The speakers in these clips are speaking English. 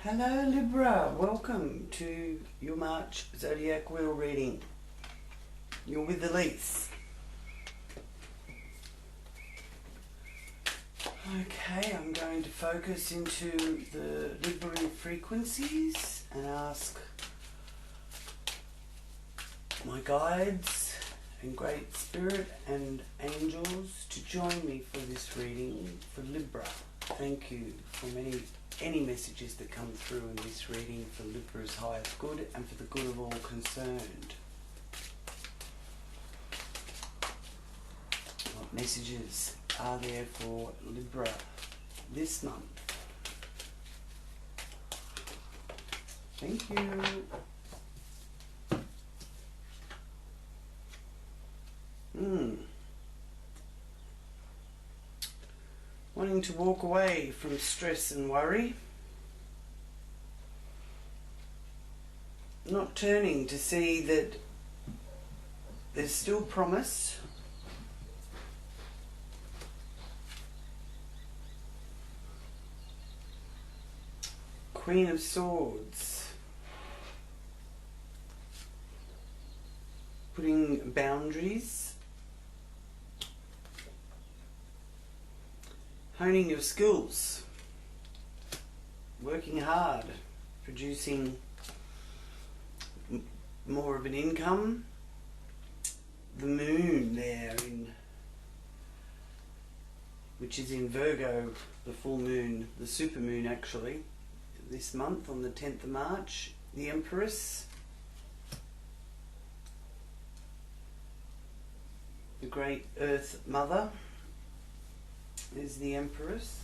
Hello Libra, welcome to your March Zodiac Wheel reading. You're with Elise. Okay, I'm going to focus into the Libra frequencies and ask my guides and Great Spirit and angels to join me for this reading for Libra. Thank you for any messages that come through in this reading for Libra's highest good and for the good of all concerned. What messages are there for Libra this month? Thank you. Wanting to walk away from stress and worry. Not turning to see that there's still promise. Queen of Swords. Putting boundaries. Honing your skills, working hard, producing more of an income. The moon there, which is in Virgo, the full moon, the super moon actually, this month on the 10th of March, the Empress, the Great Earth Mother, is the Empress.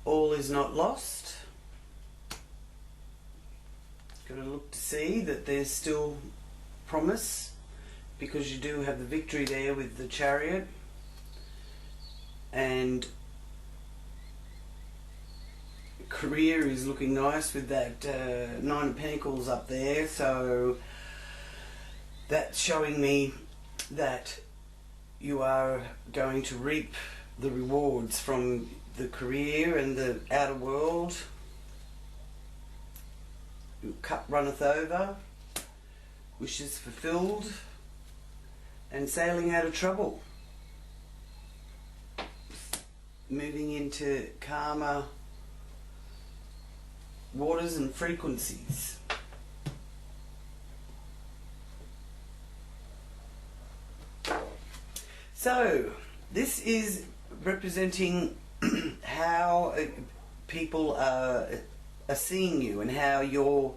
All is not lost. Got to look to see that there's still promise, because you do have the victory there with the Chariot, and career is looking nice with that Nine of Pentacles up there, so that's showing me that you are going to reap the rewards from the career and the outer world. Your cup runneth over, wishes fulfilled, and sailing out of trouble. Moving into calmer waters and frequencies. So, this is representing how people are seeing you and how you're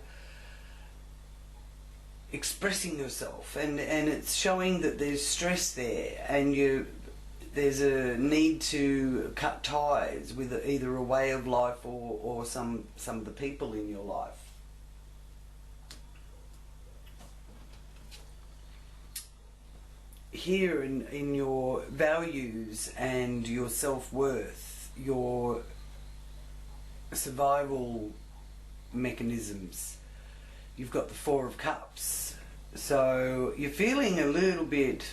expressing yourself, and it's showing that there's stress there, and there's a need to cut ties with either a way of life or some of the people in your life. Here in your values and your self-worth, your survival mechanisms, you've got the Four of Cups. So you're feeling a little bit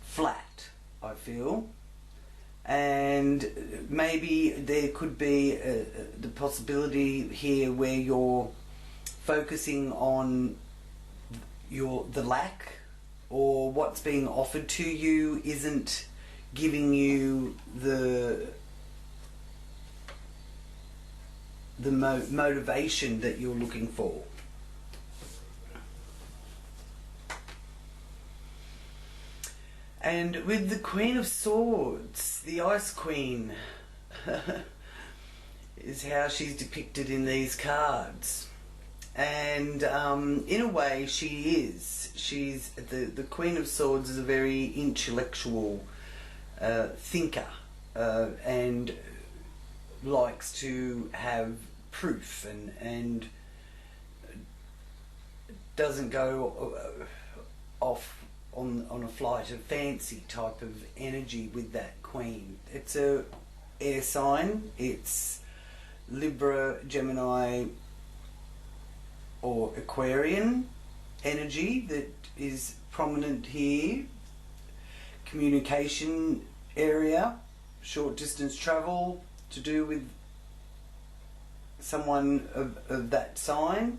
flat, I feel, and maybe there could be the possibility here where you're focusing on the lack, or what's being offered to you isn't giving you the motivation that you're looking for. And with the Queen of Swords, the Ice Queen, is how she's depicted in these cards. And in a way she's the Queen of Swords is a very intellectual thinker, and likes to have proof, and doesn't go off on a flight of fancy type of energy with that Queen. It's a air sign, it's Libra, Gemini or Aquarian energy that is prominent here. Communication area, short distance travel, to do with someone of that sign,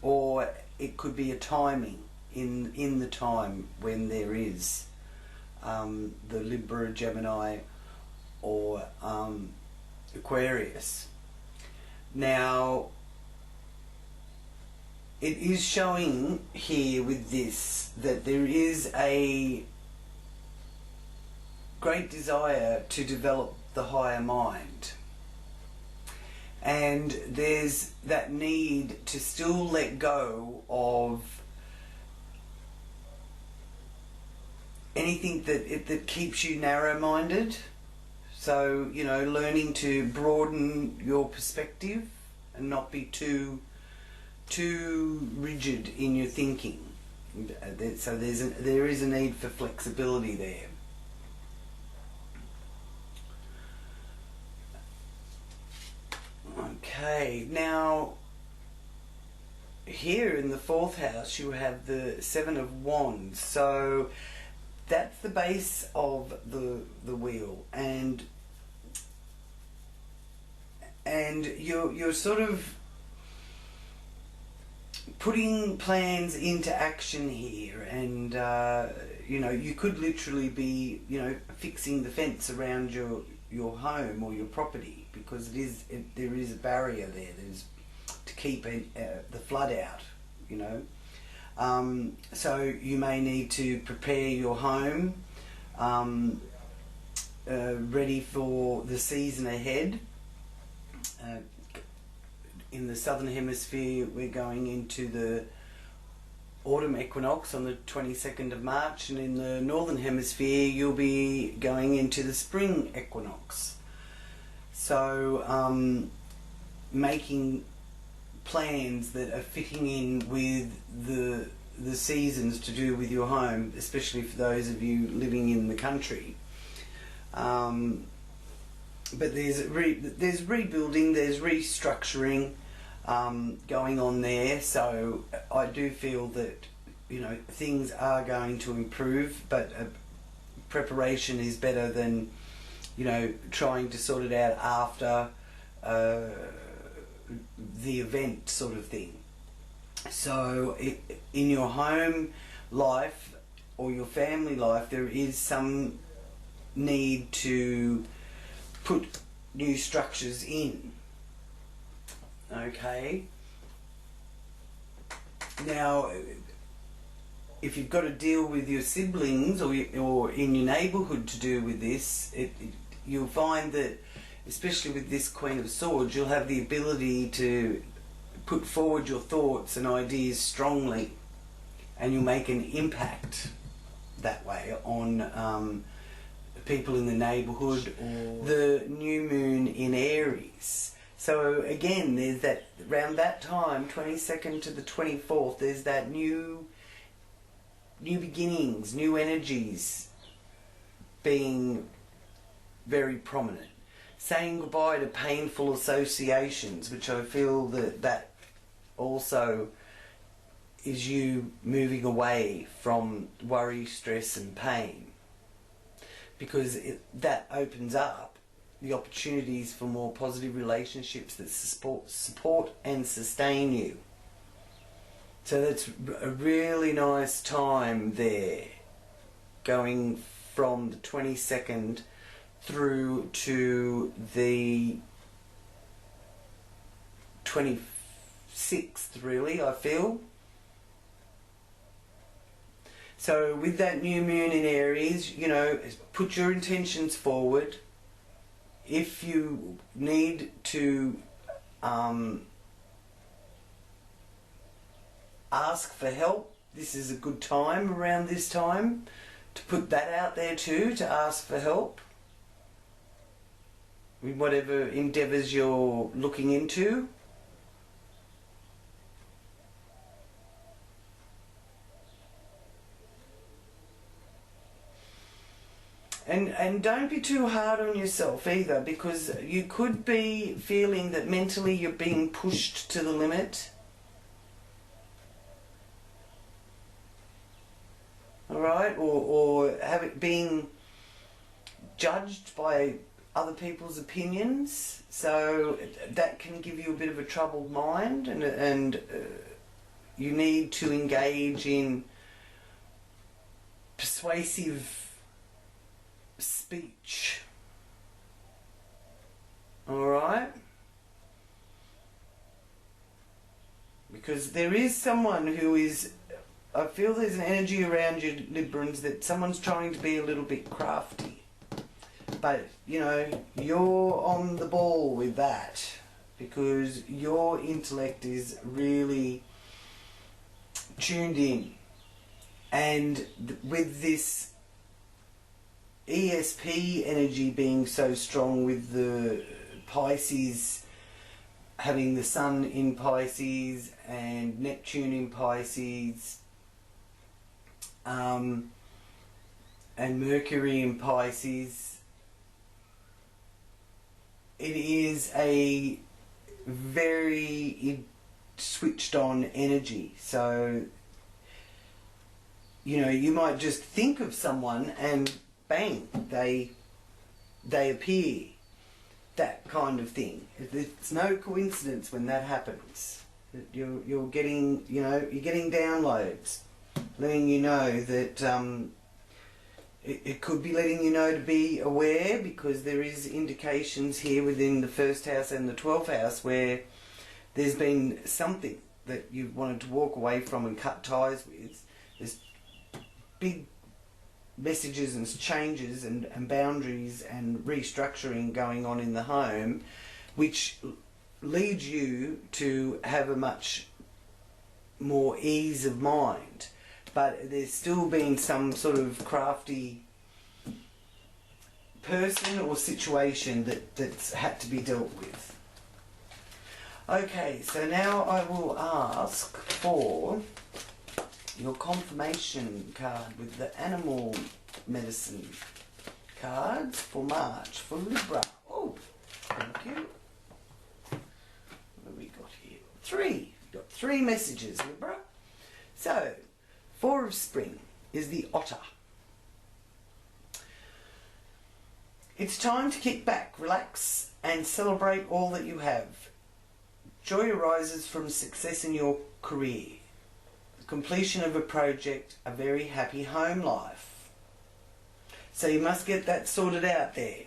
or it could be a timing in the time when there is the Libra, Gemini, or Aquarius. Now, it is showing here with this that there is a great desire to develop the higher mind, and there's that need to still let go of anything that keeps you narrow-minded. So, you know, learning to broaden your perspective and not be too rigid in your thinking. So there is a need for flexibility there. Okay, now here in the 4th house you have the 7 of Wands. So that's the base of the wheel, and you're sort of putting plans into action here, and you know, you could literally be, you know, fixing the fence around your home or your property, because there is a barrier there. There's to keep the flood out, you know. So you may need to prepare your home ready for the season ahead. In the southern hemisphere, we're going into the autumn equinox on the 22nd of March, and in the northern hemisphere you'll be going into the spring equinox. So making plans that are fitting in with the seasons to do with your home, especially for those of you living in the country. But there's rebuilding, there's restructuring going on there. So I do feel that, you know, things are going to improve, but preparation is better than, you know, trying to sort it out after the event, sort of thing. So in your home life or your family life, there is some need to put new structures in. Okay. Now, if you've got to deal with your siblings or in your neighbourhood to do with this, you'll find that, especially with this Queen of Swords, you'll have the ability to put forward your thoughts and ideas strongly, and you'll make an impact that way on people in the neighbourhood. Or the new moon in Aries. So again, there's that, around that time, 22nd to the 24th, there's that new beginnings, new energies being very prominent. Saying goodbye to painful associations, which I feel that also is you moving away from worry, stress and pain, because that opens up the opportunities for more positive relationships that support and sustain you. So that's a really nice time there, going from the 22nd through to the 26th, really, I feel. So with that new moon in Aries, you know, put your intentions forward. If you need to ask for help, this is a good time around this time to put that out there too, to ask for help with whatever endeavours you're looking into. And don't be too hard on yourself either, because you could be feeling that mentally you're being pushed to the limit. Alright? Or being judged by other people's opinions, so that can give you a bit of a troubled mind, and you need to engage in persuasive speech. Alright? Because there is someone who is, I feel there's an energy around you, Librans, that someone's trying to be a little bit crafty. But, you know, you're on the ball with that, because your intellect is really tuned in. And with this ESP energy being so strong, with the Pisces having the Sun in Pisces and Neptune in Pisces, and Mercury in Pisces, it is a very switched on energy. So, you know, you might just think of someone and bang, they appear. That kind of thing. It's no coincidence when that happens. You're getting, you know, you're getting downloads letting you know that it could be letting you know to be aware, because there is indications here within the 1st house and the 12th house where there's been something that you've wanted to walk away from and cut ties with. There's big messages and changes and boundaries and restructuring going on in the home, which leads you to have a much more ease of mind. But there's still been some sort of crafty person or situation that's had to be dealt with. Okay, so now I will ask for your confirmation card with the animal medicine cards for March for Libra. Oh, thank you. What have we got here? 3. We've got 3 messages, Libra. So, 4 of Spring is the otter. It's time to kick back, relax, and celebrate all that you have. Joy arises from success in your career, completion of a project, a very happy home life. So you must get that sorted out there.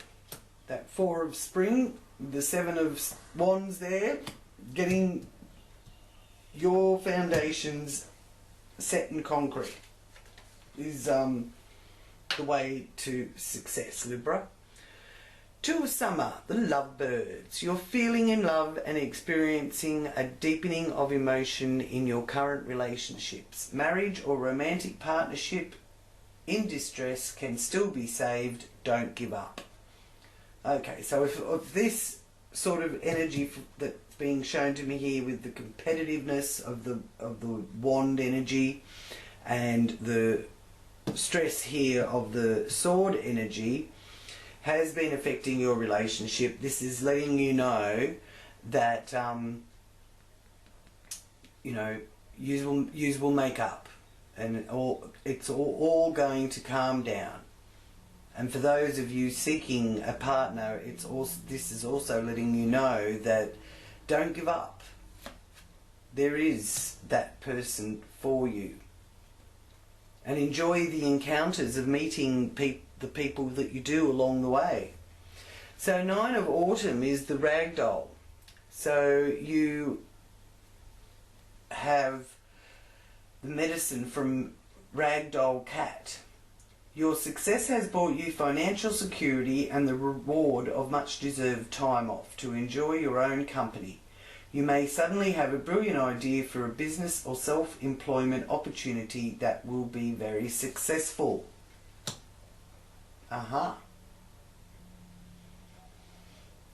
That 4 of Spring, the 7 of Wands there, getting your foundations set in concrete is the way to success, Libra. 2 of Summer, the lovebirds. You're feeling in love and experiencing a deepening of emotion in your current relationships. Marriage or romantic partnership in distress can still be saved. Don't give up. Okay, so if this sort of energy that's being shown to me here, with the competitiveness of the wand energy and the stress here of the sword energy, has been affecting your relationship, this is letting you know that you know, yous will make up, and it's all going to calm down. And for those of you seeking a partner, this is also letting you know that don't give up. There is that person for you, and enjoy the encounters of meeting the people that you do along the way. So 9 of Autumn is the ragdoll. So you have the medicine from Ragdoll Cat. Your success has brought you financial security and the reward of much deserved time off to enjoy your own company. You may suddenly have a brilliant idea for a business or self-employment opportunity that will be very successful.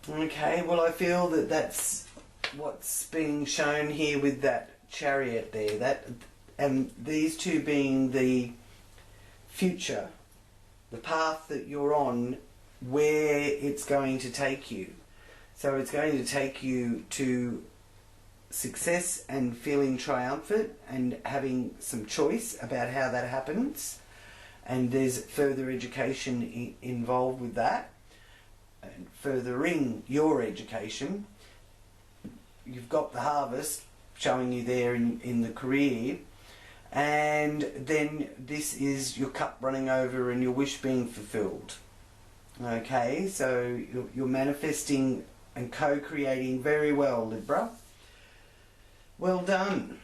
Okay, well, I feel that that's what's being shown here with that Chariot there, and these 2 being the future, the path that you're on, where it's going to take you. So it's going to take you to success and feeling triumphant and having some choice about how that happens. And there's further education involved with that. and furthering your education. You've got the harvest showing you there in the career, and then this is your cup running over and your wish being fulfilled. Okay, so you're manifesting and co-creating very well, Libra. Well done.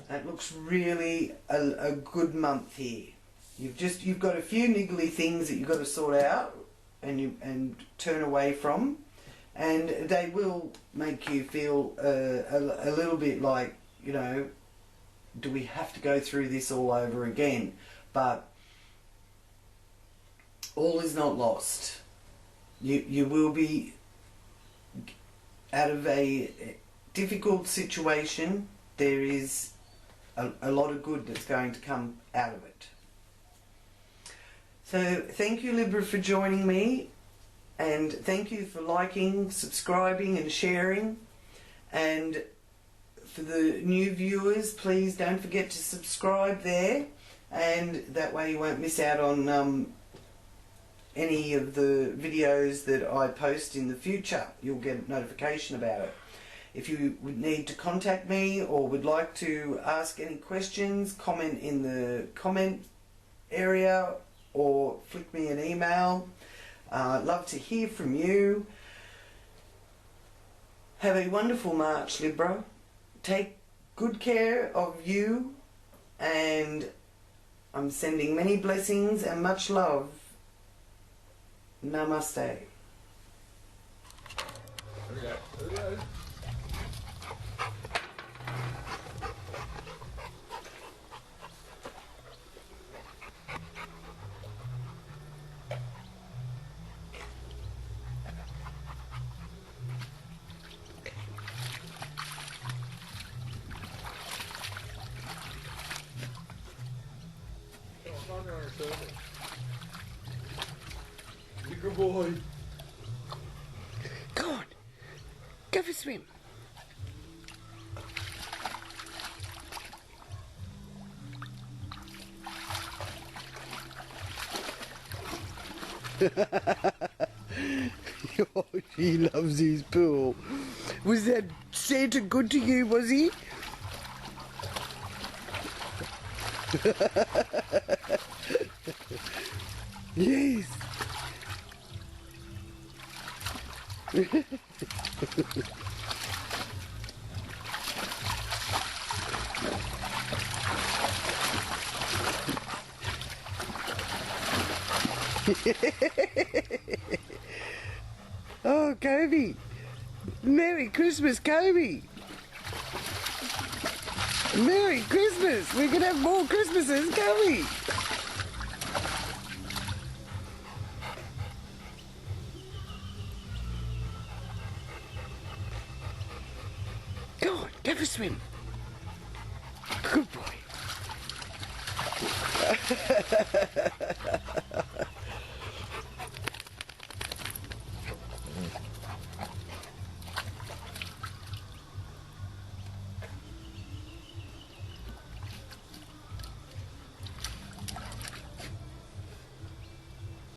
That looks really a good month here. You've got a few niggly things that you've got to sort out and turn away from, and they will make you feel a little bit like, you know, do we have to go through this all over again? But all is not lost. You will be out of a difficult situation. There is a lot of good that's going to come out of it. So thank you, Libra, for joining me, and thank you for liking, subscribing and sharing. And for the new viewers, please don't forget to subscribe there, and that way you won't miss out on any of the videos that I post in the future. You'll get a notification about it. If you would need to contact me or would like to ask any questions, comment in the comment area or flick me an email. I'd love to hear from you. Have a wonderful March, Libra. Take good care of you, and I'm sending many blessings and much love. Namaste. Okay. Good boy. Go on. Go for a swim. Oh, he loves his pool. Was that Santa good to you, was he? Yes. Oh, Kobe. Merry Christmas, Kobe. Merry Christmas. We can have more Christmases, Kobe. Go on, go for a swim. Good boy.